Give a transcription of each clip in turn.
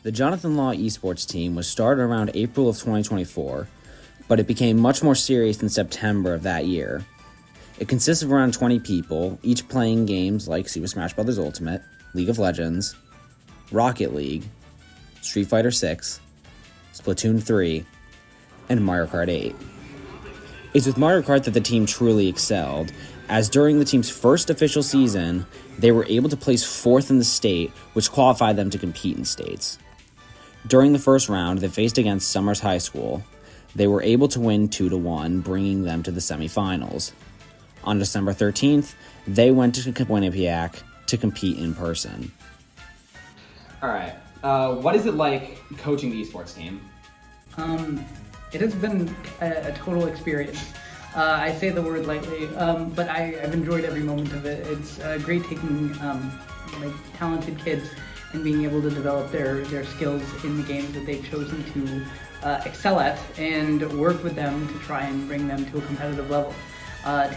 The Jlaw Esports team was started around April of 2024, but it became much more serious in September of that year. It consists of around 20 people, each playing games like Super Smash Bros. Ultimate, League of Legends, Rocket League, Street Fighter 6, Splatoon 3, and Mario Kart 8. It's with Mario Kart that the team truly excelled, as during the team's first official season, they were able to place 4th in the state, which qualified them to compete in states. During the first round, they faced against Summers High School. They were able to win 2-1, bringing them to the semifinals. On December 13th, they went to Quinnipiac to compete in person. All right. What is it like coaching the esports team? It has been a total experience. I say the word lightly, but I've enjoyed every moment of it. It's great taking talented kids and being able to develop their skills in the games that they've chosen to excel at and work with them to try and bring them to a competitive level.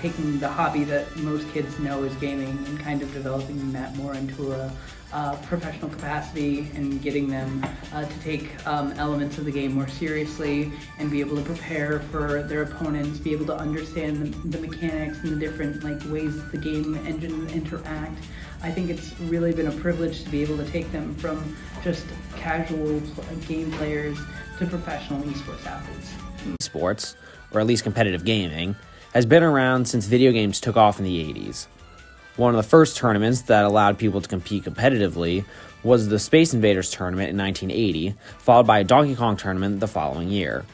Taking the hobby that most kids know is gaming and kind of developing that more into a professional capacity and getting them to take elements of the game more seriously and be able to prepare for their opponents, be able to understand the mechanics and the different ways the game engine interact. I think it's really been a privilege to be able to take them from just casual game players to professional esports athletes. Sports, or at least competitive gaming, has been around since video games took off in the 80s. One of the first tournaments that allowed people to compete competitively was the Space Invaders tournament in 1980, followed by a Donkey Kong tournament the following year.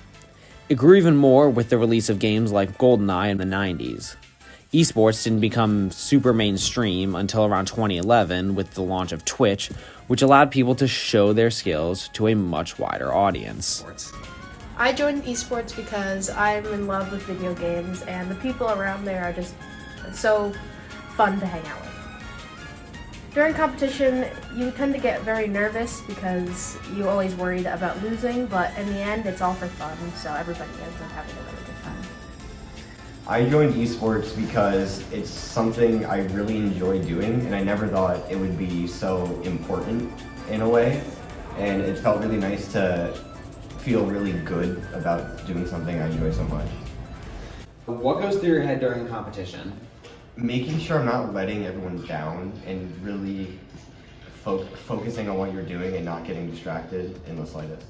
It grew even more with the release of games like GoldenEye in the 90s. Esports didn't become super mainstream until around 2011 with the launch of Twitch, which allowed people to show their skills to a much wider audience. I joined esports because I'm in love with video games and the people around there are just so fun to hang out with. During competition, you tend to get very nervous because you're always worried about losing, but in the end, it's all for fun, so everybody ends up having a really good time. I joined esports because it's something I really enjoy doing, and I never thought it would be so important in a way, and it felt really nice to feel really good about doing something I enjoy so much. What goes through your head during competition? Making sure I'm not letting everyone down and really focusing on what you're doing and not getting distracted in the slightest.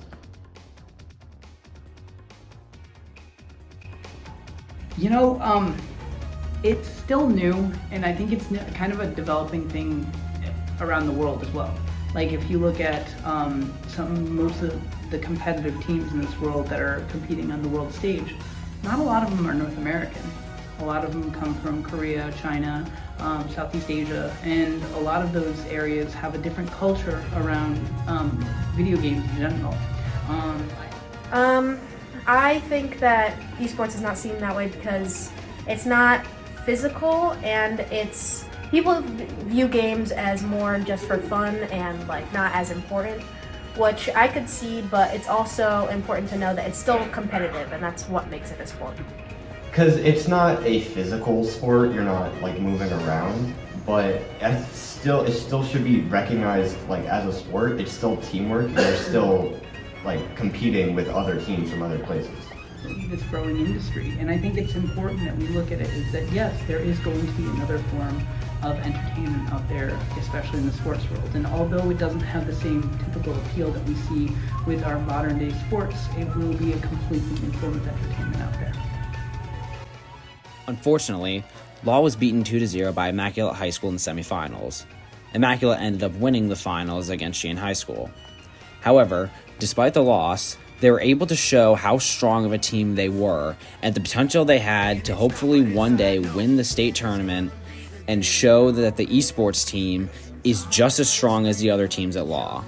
It's still new, and I think it's kind of a developing thing around the world as well. If you look at most of the competitive teams in this world that are competing on the world stage, not a lot of them are North American. A lot of them come from Korea, China, Southeast Asia, and a lot of those areas have a different culture around video games in general. I think that esports is not seen that way because it's not physical and people view games as more just for fun and not as important, which I could see, but it's also important to know that it's still competitive and that's what makes it a sport. Because it's not a physical sport, you're not moving around, but it still should be recognized as a sport. It's still teamwork, and you're still competing with other teams from other places. This growing industry, and I think it's important that we look at it is that yes, there is going to be another form of entertainment out there, especially in the sports world. And although it doesn't have the same typical appeal that we see with our modern day sports, it will be a completely new form of entertainment out there. Unfortunately, Jlaw was beaten 2-0 by Immaculate High School in the semifinals. Immaculate ended up winning the finals against Shane High School. However, despite the loss, they were able to show how strong of a team they were and the potential they had to hopefully one day win the state tournament and show that the esports team is just as strong as the other teams at Jlaw.